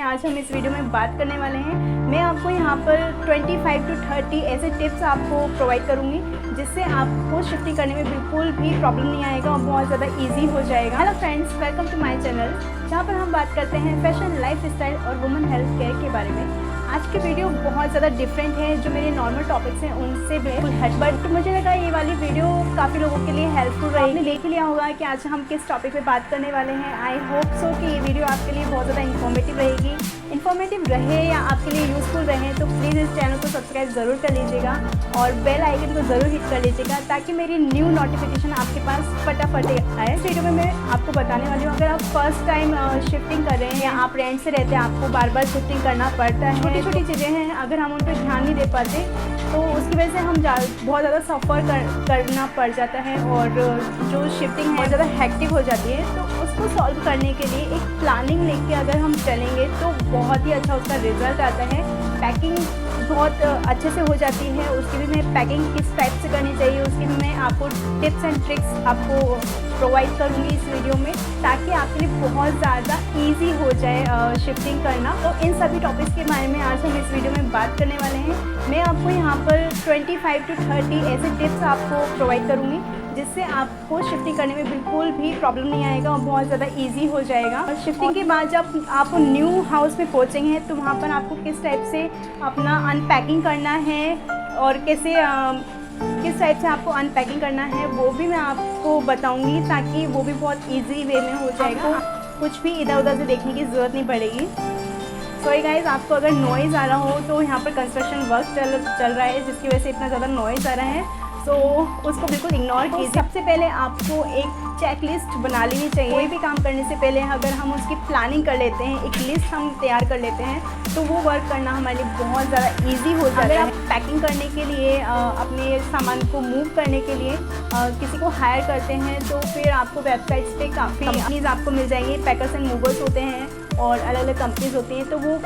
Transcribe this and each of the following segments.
आज हम इस वीडियो में बात करने वाले हैं। मैं आपको यहाँ पर 25 to 30 ऐसे टिप्स आपको प्रोवाइड करूँगी जिससे आपको शिफ्टिंग करने में बिल्कुल भी प्रॉब्लम नहीं आएगा और बहुत ज़्यादा इजी हो जाएगा। Hello friends, welcome to my channel जहाँ पर हम बात करते हैं फैशन, लाइफस्टाइल और वुमेन हेल्थ केयर के बारे में। आज की वीडियो बहुत ज़्यादा डिफरेंट है, जो मेरे नॉर्मल टॉपिक्स हैं उनसे बिल्कुल हट, बट मुझे लगा ये वाली वीडियो काफ़ी लोगों के लिए हेल्पफुल रहेगी। आपने देख लिया होगा कि आज हम किस टॉपिक पे बात करने वाले हैं। आई होप सो कि ये वीडियो आपके लिए बहुत ज़्यादा इन्फॉर्मेटिव रहेगी। इन्फॉर्मेटिव रहे या आपके लिए यूज़फुल रहे तो प्लीज़ इस चैनल को सब्सक्राइब ज़रूर कर लीजिएगा और बेल आइकन को ज़रूर हिट कर लीजिएगा ताकि मेरी न्यू नोटिफिकेशन आपके पास फटाफट आए। इस वीडियो में मैं आपको बताने वाली हूँ, अगर आप फर्स्ट टाइम शिफ्टिंग कर रहे हैं या आप रेंट से रहते हैं, आपको बार बार शिफ्टिंग करना पड़ता है, छोटी छोटी चीज़ें हैं, अगर हम उन पर ध्यान नहीं दे पाते तो उसकी वजह से हम बहुत ज़्यादा सफ़र करना पड़ जाता है और जो शिफ्टिंग है ज़्यादा हेक्टिक हो जाती है। तो उसको सॉल्व करने के लिए एक प्लानिंग लेके अगर हम चलेंगे तो बहुत ही अच्छा उसका रिज़ल्ट आता है। पैकिंग बहुत अच्छे से हो जाती है, उसकी भी मैं पैकिंग किस टाइप से करनी चाहिए उसकी भी मैं आपको टिप्स एंड ट्रिक्स आपको प्रोवाइड करूँगी इस वीडियो में, ताकि आपके लिए बहुत ज़्यादा इजी हो जाए शिफ्टिंग करना। तो इन सभी टॉपिक्स के बारे में आज हम इस वीडियो में बात करने वाले हैं। मैं आपको यहाँ पर 25 to 30 ऐसे टिप्स आपको प्रोवाइड करूँगी जिससे आपको शिफ्टिंग करने में बिल्कुल भी प्रॉब्लम नहीं आएगा और बहुत ज़्यादा इजी हो जाएगा। और शिफ्टिंग के बाद जब आप न्यू हाउस में पहुँचेंगे तो वहाँ पर आपको किस टाइप से अपना अनपैकिंग करना है और कैसे किस टाइप से आपको अनपैकिंग करना है वो भी मैं आपको बताऊंगी, ताकि वो भी बहुत इजी वे में हो जाएगा। कुछ भी इधर उधर से देखने की ज़रूरत नहीं पड़ेगी। सॉरी गाइस, आपको अगर नॉइज़ आ रहा हो तो यहाँ पर कंस्ट्रक्शन वर्क चल रहा है जिसकी वजह से इतना ज़्यादा नॉइज़ आ रहा है, तो उसको बिल्कुल इग्नोर कीजिए। सबसे पहले आपको एक चेक लिस्ट बना लेनी चाहिए। कोई भी काम करने से पहले अगर हम उसकी प्लानिंग कर लेते हैं, एक लिस्ट हम तैयार कर लेते हैं, तो वो वर्क करना हमारे लिए बहुत ज़्यादा इजी हो जाता है। अगर आप पैकिंग करने के लिए अपने सामान को मूव करने के लिए किसी को हायर करते हैं तो फिर आपको वेबसाइट्स पे काफ़ी कंपनीज़ आपको मिल जाएंगी। पैकर्स एंड मूवर्स होते हैं और अलग अलग कंपनीज़ होती हैं, तो वो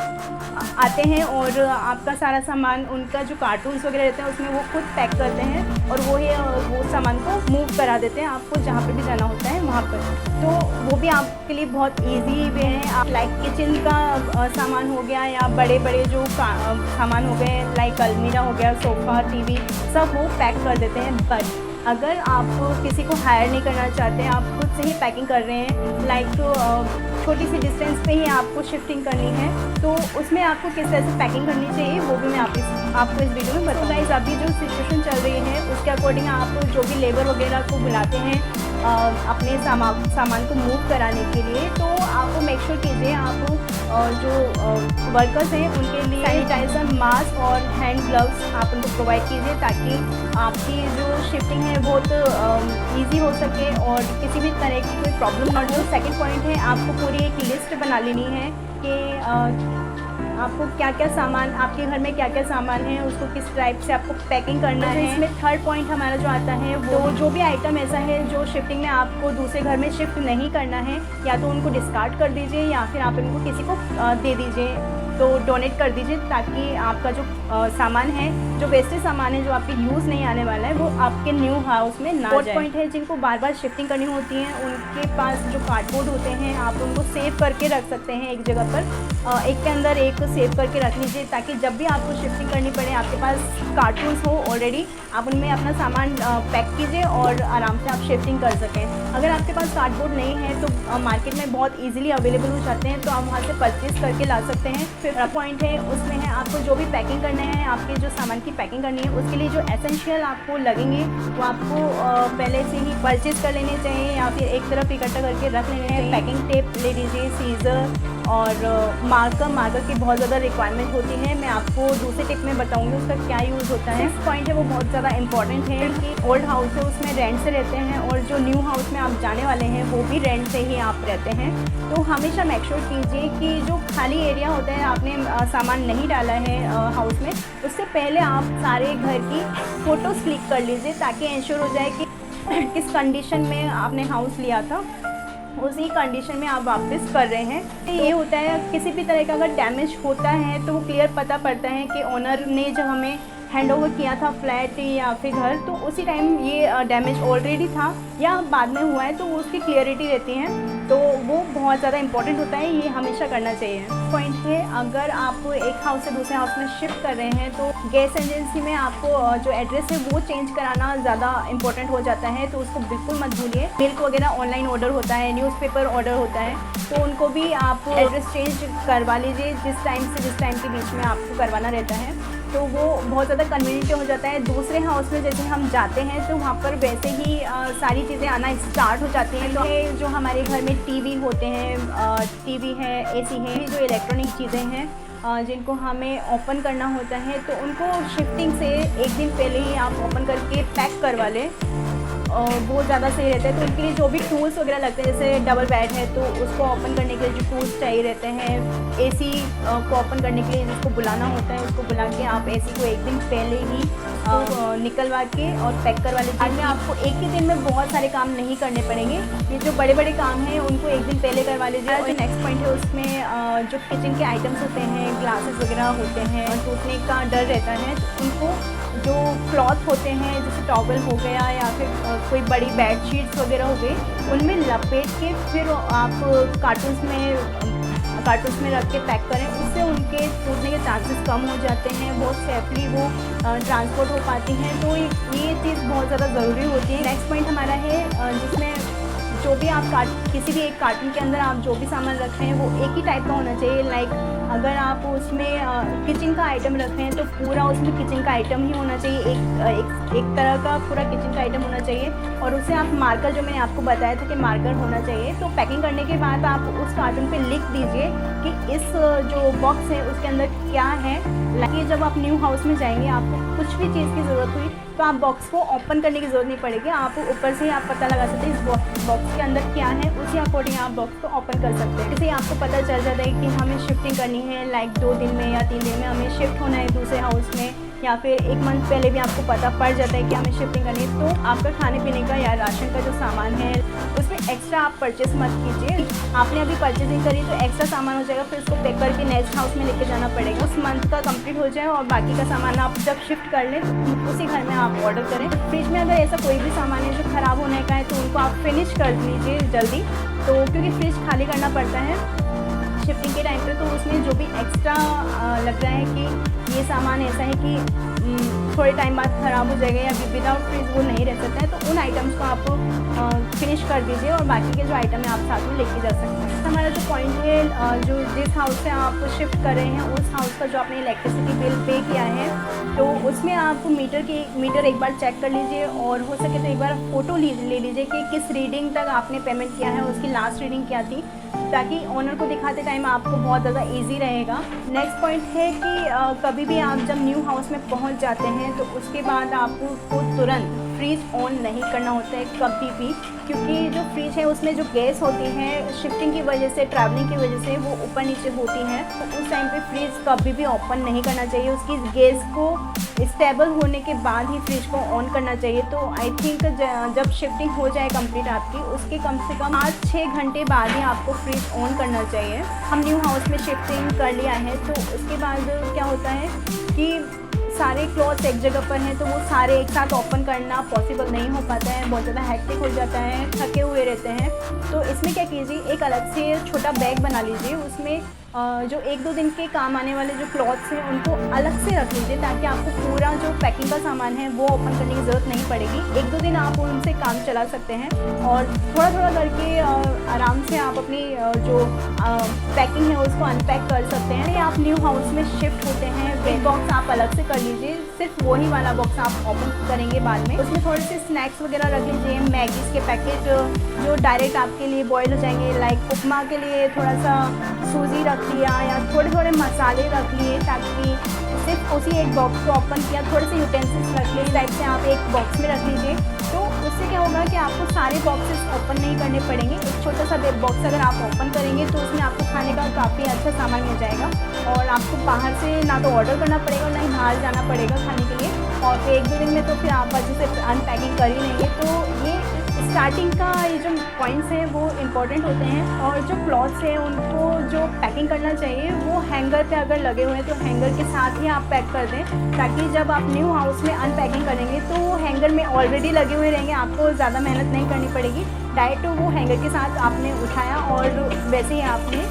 आते हैं और आपका सारा सामान, उनका जो कार्टून्स वगैरह रहते हैं उसमें वो खुद पैक करते हैं और वो सामान को मूव करा देते हैं आपको जहाँ पे भी जाना होता है वहाँ पर। तो वो भी आपके लिए बहुत इजी वे है। आप लाइक किचन का सामान हो गया या बड़े बड़े जो सामान हो गए, लाइक अलमीरा हो गया, सोफ़ा, टीवी, सब वो पैक कर देते हैं। बट अगर आप किसी को हायर नहीं करना चाहते, आप खुद से ही पैकिंग कर रहे हैं, लाइक छोटी सी डिस्टेंस पे ही आपको शिफ्टिंग करनी है, तो उसमें आपको किस तरह से पैकिंग करनी चाहिए वो भी मैं आपको इस वीडियो में बताऊँगा। गाइस, अभी जो सिचुएशन चल रही है उसके अकॉर्डिंग आप जो भी लेबर वगैरह को बुलाते हैं अपने सामान को मूव कराने के लिए, तो आपको मेक श्योर कीजिए आप जो वर्कर्स हैं उनके लिए सैनिटाइज़र, मास्क और हैंड ग्लव्स आप उनको प्रोवाइड कीजिए, ताकि आपकी जो शिफ्टिंग है बहुत इजी हो सके और किसी भी तरह की कोई प्रॉब्लम ना हो। सेकंड पॉइंट है, आपको पूरी एक लिस्ट बना लेनी है कि आपको क्या क्या सामान, आपके घर में क्या क्या सामान है, उसको किस टाइप से आपको पैकिंग करना है। इसमें थर्ड पॉइंट हमारा जो आता है वो जो भी आइटम ऐसा है जो शिफ्टिंग में आपको दूसरे घर में शिफ्ट नहीं करना है, या तो उनको डिस्कार्ड कर दीजिए या फिर आप इनको किसी को दे दीजिए, तो डोनेट कर दीजिए, ताकि आपका जो सामान है, जो वेस्टेज सामान है, जो आपके यूज़ नहीं आने वाला है, वो आपके न्यू हाउस में ना जाए। फोर्थ पॉइंट है, जिनको बार बार शिफ्टिंग करनी होती है उनके पास जो कार्डबोर्ड होते हैं आप उनको सेव करके रख सकते हैं एक जगह पर, एक के अंदर एक सेव करके रख लीजिए, ताकि जब भी आपको शिफ्टिंग करनी पड़े आपके पास कार्टून्स हो ऑलरेडी, आप उनमें अपना सामान पैक कीजिए और आराम से आप शिफ्टिंग कर सकें। अगर आपके पास कार्डबोर्ड नहीं है तो मार्केट में बहुत ईजिली अवेलेबल हो जाते हैं, तो आप वहाँ से परचेज़ करके ला सकते हैं। फिफ्थ पॉइंट है, उसमें है आपको जो भी पैकिंग करना है, आपके जो सामान की पैकिंग करनी है, उसके लिए जो एसेंशियल आपको लगेंगे वो आपको पहले से ही परचेज़ कर लेने चाहिए या फिर एक तरफ इकट्ठा करके रख लेने चाहिए। पैकिंग टेप ले लीजिए, सीज़र और मार्कर की बहुत ज़्यादा रिक्वायरमेंट होती है। मैं आपको दूसरे टिप में बताऊंगी उसका क्या यूज़ होता है। नेक्स्ट पॉइंट है वो बहुत ज़्यादा इंपॉर्टेंट है कि ओल्ड हाउस है उसमें रेंट से रहते हैं और जो न्यू हाउस में आप जाने वाले हैं वो भी रेंट से ही आप रहते हैं, तो हमेशा मेक श्योर कीजिए कि जो खाली एरिया होता है, आपने सामान नहीं डाला है हाउस में, उससे पहले आप सारे घर की फ़ोटोज़ क्लिक कर लीजिए, ताकि इंश्योर हो जाए कि किस कंडीशन में आपने हाउस लिया था उसी कंडीशन में आप वापस कर रहे हैं। तो ये होता है किसी भी तरह का अगर डैमेज होता है तो वो क्लियर पता पड़ता है कि ओनर ने जब हमें हैंड ओवर किया था फ्लैट या फिर घर, तो उसी टाइम ये डैमेज ऑलरेडी था या बाद में हुआ है, तो उसकी क्लियरिटी रहती है, तो वो बहुत ज़्यादा इंपॉर्टेंट होता है, ये हमेशा करना चाहिए। पॉइंट है, अगर आप एक हाउस से दूसरे हाउस में शिफ्ट कर रहे हैं तो गैस एजेंसी में आपको जो एड्रेस है वो चेंज कराना ज़्यादा इंपॉर्टेंट हो जाता है, तो उसको बिल्कुल मत भूलिए। मिल्क वगैरह ऑनलाइन ऑर्डर होता है, न्यूज़पेपर ऑर्डर होता है, तो उनको भी आप एड्रेस चेंज करवा लीजिए जिस टाइम से जिस टाइम के बीच में आपको करवाना रहता है, तो वो बहुत ज़्यादा कन्वीनियंट हो जाता है। दूसरे हाउस में जैसे हम जाते हैं तो वहाँ पर वैसे ही सारी चीज़ें आना स्टार्ट हो जाती हैं। तो जो हमारे घर में टीवी होते हैं, टीवी है, एसी है, जो इलेक्ट्रॉनिक चीज़ें हैं जिनको हमें ओपन करना होता है, तो उनको शिफ्टिंग से एक दिन पहले ही आप ओपन करके पैक करवा लें, वो ज़्यादा सही रहता है। तो उनके लिए जो भी टूल्स वगैरह लगते हैं, जैसे डबल बेड है तो उसको ओपन करने के लिए जो टूल्स चाहिए रहते हैं, एसी को ओपन करने के लिए जिसको बुलाना होता है, उसको बुला के आप एसी को एक दिन पहले ही निकलवा के और पैक करवा लीजिए। बाद में आपको एक ही दिन में बहुत सारे काम नहीं करने पड़ेंगे, ये जो बड़े बड़े काम हैं उनको एक दिन पहले करवा लीजिए। और नेक्स्ट पॉइंट है, उसमें जो किचन के आइटम्स होते हैं, ग्लासेस वगैरह होते हैं, टूटने का डर रहता है, तो उनको जो क्लॉथ होते हैं जैसे टॉवल हो गया या फिर कोई बड़ी बेडशीट्स वगैरह हो गई, उनमें लपेट के फिर आप कार्टून्स में रख के पैक करें, उससे उनके टूटने के चांसेस कम हो जाते हैं, बहुत सेफली वो ट्रांसपोर्ट हो पाती हैं, तो ये चीज़ बहुत ज़्यादा ज़रूरी होती है। नेक्स्ट पॉइंट हमारा है जिसमें जो भी आप किसी भी एक कार्टून के अंदर आप जो भी सामान रख रहे हैं वो एक ही टाइप का होना चाहिए। लाइक अगर आप उसमें किचन का आइटम रख रहे हैं तो पूरा उसमें किचन का आइटम ही होना चाहिए, एक तरह का पूरा किचन का आइटम होना चाहिए, और उसे आप मार्कर, जो मैंने आपको बताया था कि मार्कर होना चाहिए, तो पैकिंग करने के बाद आप उस कार्टून पे लिख दीजिए कि इस जो बॉक्स है उसके अंदर क्या है। लाइक जब आप न्यू हाउस में जाएंगे, आपको कुछ भी चीज़ की ज़रूरत हुई तो आप बॉक्स को ओपन करने की ज़रूरत नहीं पड़ेगी, आप ऊपर से ही आप पता लगा सकते हैं इस बॉक्स के अंदर क्या है, उसी अकॉर्डिंग आप बॉक्स को ओपन कर सकते हैं। इससे आपको पता चल जाता है कि हमें शिफ्टिंग करनी है, लाइक 2 दिन में या 3 दिन में हमें शिफ्ट होना है दूसरे हाउस में, या फिर 1 मंथ पहले भी आपको पता पड़ जाता है कि हमें शिफ्टिंग करनी है। तो आपका खाने पीने का या राशन का जो सामान है उसमें एक्स्ट्रा आप परचेस मत कीजिए। आपने अभी परचेजिंग करी तो एक्स्ट्रा सामान हो जाएगा, फिर उसको पैक करके नेक्स्ट हाउस में लेके जाना पड़ेगा। उस मंथ का कंप्लीट हो जाए और बाकी का सामान आप जब शिफ्ट कर लें तो उसी घर में आप ऑर्डर करें। फ्रिज में अगर ऐसा कोई भी सामान है जो ख़राब होने का है तो उनको आप फिनिश कर लीजिए जल्दी, तो क्योंकि फ्रिज खाली करना पड़ता है शिफ्टिंग के टाइम पे, तो उसमें जो भी एक्स्ट्रा लग रहा है कि ये सामान ऐसा है कि थोड़े टाइम बाद ख़राब हो जाएगा या विदाउट फ्रिज वो नहीं रह सकता है, तो उन आइटम्स को आप फिनिश कर दीजिए और बाकी के जो आइटम है आप साथ में लेके जा सकते हैं। हमारा जो पॉइंट है, जो जिस हाउस से आप शिफ्ट कर रहे हैं उस हाउस का जो आपने इलेक्ट्रिसिटी बिल पे किया है, तो उसमें आप मीटर एक बार चेक कर लीजिए, और हो सके तो एक बार फ़ोटो ले लीजिए कि किस रीडिंग तक आपने पेमेंट किया है, उसकी लास्ट रीडिंग क्या थी, ताकि ओनर को दिखाते टाइम आपको बहुत ज़्यादा इजी रहेगा। नेक्स्ट पॉइंट है कि कभी भी आप जब न्यू हाउस में पहुंच जाते हैं तो उसके बाद आपको तुरंत फ्रिज ऑन नहीं करना होता है कभी भी, क्योंकि जो फ्रिज है उसमें जो गैस होती है शिफ्टिंग की वजह से, ट्रैवलिंग की वजह से वो ऊपर नीचे होती है, तो उस टाइम पे फ्रिज कभी भी ओपन नहीं करना चाहिए। उसकी गैस को स्टेबल होने के बाद ही फ्रिज को ऑन करना चाहिए। तो आई थिंक जब शिफ्टिंग हो जाए कंप्लीट आपकी, उसके कम से कम 5-6 घंटे बाद ही आपको फ्रिज ऑन करना चाहिए। हम न्यू हाउस में शिफ्टिंग कर लिया है तो उसके बाद क्या होता है कि सारे क्लॉथ्स एक जगह पर हैं, तो वो सारे एक साथ ओपन करना पॉसिबल नहीं हो पाता है, बहुत ज़्यादा हेक्टिक हो जाता है, थके हुए रहते हैं। तो इसमें क्या कीजिए, एक अलग से छोटा बैग बना लीजिए, उसमें जो 1-2 दिन के काम आने वाले जो क्लॉथ्स हैं उनको अलग से रख लीजिए, ताकि आपको पूरा जो पैकिंग का सामान है वो ओपन करने की ज़रूरत नहीं पड़ेगी। 1-2 दिन आप उनसे काम चला सकते हैं और थोड़ा थोड़ा करके आराम से आप अपनी जो पैकिंग है उसको अनपैक कर सकते हैं। आप न्यू हाउस में शिफ्ट होते हैं, वेट बॉक्स आप अलग से कर लीजिए, सिर्फ वही वाला बॉक्स आप ओपन करेंगे बाद में। उसमें थोड़े से स्नैक्स वगैरह रख लीजिए, मैगीज़ के पैकेट जो डायरेक्ट आपके लिए बॉयल हो जाएंगे, लाइक उपमा के लिए थोड़ा सा सूजी रख लिया या थोड़े थोड़े मसाले रख लिए, ताकि सिर्फ उसी एक बॉक्स को ओपन किया, थोड़े से यूटेंसिल्स रख लिए, इस टाइप से आप एक बॉक्स में रख लीजिए। तो उससे क्या होगा कि आपको सारे बॉक्सेस ओपन नहीं करने पड़ेंगे। एक छोटा सा बॉक्स अगर आप ओपन करेंगे तो उसमें आपको खाने का काफ़ी अच्छा सामान मिल जाएगा, और आपको बाहर से ना तो ऑर्डर करना पड़ेगा ना ही बाहर जाना पड़ेगा खाने के लिए, और फिर 1-2 दिन में तो फिर आप अच्छे से अनपैकिंग कर ही लेंगे। तो ये स्टार्टिंग का ये जो पॉइंट्स हैं वो इम्पॉर्टेंट होते हैं, और जो क्लॉथ्स हैं उनको जो पैकिंग करना चाहिए वो हैंगर पे अगर लगे हुए हैं तो हैंगर के साथ ही आप पैक कर दें, ताकि जब आप न्यू हाउस में अनपैकिंग करेंगे तो वो हैंगर में ऑलरेडी लगे हुए रहेंगे, आपको ज़्यादा मेहनत नहीं करनी पड़ेगी। डायरेक्ट वो हैंगर के साथ आपने उठाया और वैसे ही आपने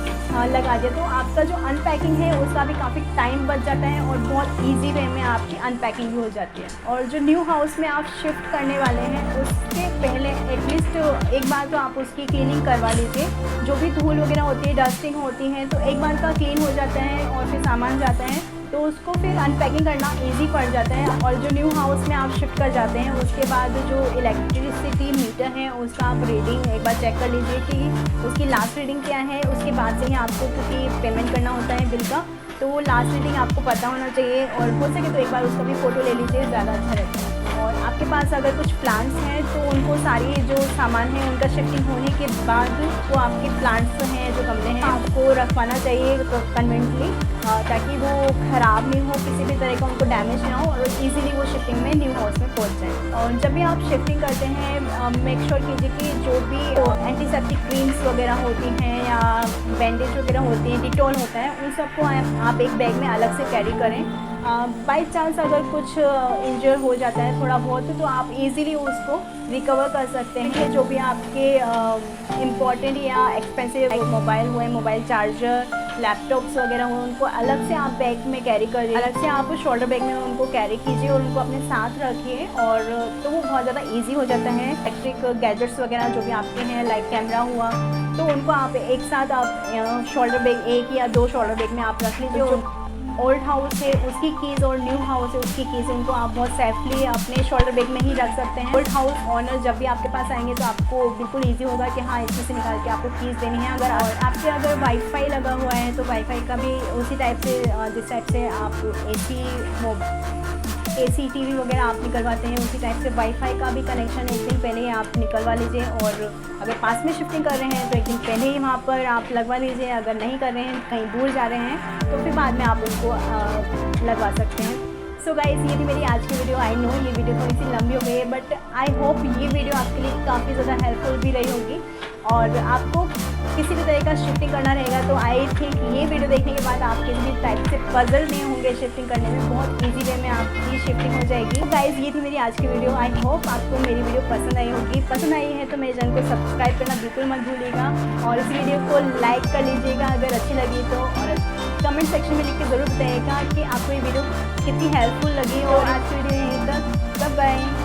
लगा दिया, तो आपका जो अनपैकिंग है उसका भी काफ़ी टाइम बच जाता है और बहुत ईजी वे में आपकी अनपैकिंग भी हो जाती है। और जो न्यू हाउस में आप शिफ्ट करने वाले हैं उसके पहले एटलीस्ट एक बार तो आप उसकी क्लीनिंग करवा लीजिए। जो भी धूल वगैरह होती है, डस्टिंग होती है, तो एक बार का क्लीन हो जाता है और फिर सामान जाता है तो उसको फिर अनपैकिंग करना इजी पड़ जाता है। और जो न्यू हाउस में आप शिफ्ट कर जाते हैं उसके बाद जो इलेक्ट्रिसिटी मीटर है उसका आप रीडिंग एक बार चेक कर लीजिए कि उसकी लास्ट रीडिंग क्या है। उसके बाद से ही आपको क्योंकि पेमेंट करना होता है बिल का, तो वो लास्ट रीडिंग आपको पता होना चाहिए, और हो सके तो एक बार उसका भी फ़ोटो ले लीजिए, ज़्यादा अच्छा रहता है। और आपके पास अगर कुछ प्लांट्स हैं तो उनको सारी जो सामान है उनका शिफ्टिंग होने के बाद वो आपके प्लांट्स हैं जो गमले हैं आपको रखवाना चाहिए कन्वेंटली, ताकि वो ख़राब नहीं हो, किसी भी तरह का उनको डैमेज ना हो और इजीली वो शिफ्टिंग में न्यू हाउस में पहुंच जाए। और जब भी आप शिफ्टिंग करते हैं मेक श्योर कीजिए कि जो भी एंटीसेप्टिक क्रीम्स वगैरह होती हैं या बैंडेज वगैरह होती हैं, डिटॉल होता है, उन सबको आप एक बैग में अलग से कैरी करें। बाई चांस अगर कुछ इंजर हो जाता है थोड़ा बहुत तो आप इजीली उसको रिकवर कर सकते हैं। जो भी आपके इम्पॉर्टेंट या एक्सपेंसिव मोबाइल हुए, मोबाइल चार्जर, लैपटॉप्स वगैरह हुए, उनको अलग से आप बैग में कैरी करिए, अलग से आप शोल्डर बैग में उनको कैरी कीजिए और उनको अपने साथ रखिए, और तो वो बहुत ज़्यादा ईजी हो जाता है। इलेक्ट्रिक गैजेट्स वगैरह जो भी आपके हैं लाइक कैमरा हुआ, तो उनको आप एक साथ आप शोल्डर बैग, एक या दो शोल्डर बैग में आप रख लीजिए। ओल्ड हाउस है उसकी कीज़ और न्यू हाउस है उसकी कीज़, उनको आप बहुत सेफली अपने शोल्डर बैग में ही रख सकते हैं। ओल्ड हाउस ऑनर जब भी आपके पास आएंगे तो आपको बिल्कुल इजी होगा कि हाँ इसमें से निकाल के आपको कीज़ देनी है। अगर आपके अगर वाईफाई लगा हुआ है तो वाईफाई का भी उसी टाइप से, जिस टाइप से आप AC TV वगैरह आप निकलवाते हैं उसी टाइप से वाईफाई का भी कनेक्शन एक दिन पहले ही आप निकलवा लीजिए। और अगर पास में शिफ्टिंग कर रहे हैं तो एक दिन पहले ही वहाँ पर आप लगवा लीजिए। अगर नहीं कर रहे हैं, कहीं दूर जा रहे हैं, तो फिर बाद में आप उनको लगवा सकते हैं। सो गाइस, ये थी मेरी आज की वीडियो। आई नो ये वीडियो थोड़ी सी लंबी हो गई है, बट आई होप ये वीडियो आपके लिए काफ़ी ज़्यादा हेल्पफुल भी रही होगी। और आपको किसी भी तरह का शिफ्टिंग करना रहेगा तो आई थिंक ये वीडियो देखने के बाद आप किसी भी टाइप से पजल नहीं होंगे शिफ्टिंग करने में, बहुत ईजी वे में आपकी शिफ्टिंग हो जाएगी। तो गाइस, ये थी मेरी आज की वीडियो। आई होप आपको मेरी वीडियो पसंद आई होगी। पसंद आई है तो मेरे चैनल को सब्सक्राइब करना बिल्कुल मत भूलिएगा, और इस वीडियो को लाइक कर लीजिएगा अगर अच्छी लगी तो, और कमेंट सेक्शन में लिख के ज़रूर बताइएगा कि आपको ये वीडियो कितनी हेल्पफुल लगी। और आज की वीडियो यहीं तक, बाय बाय।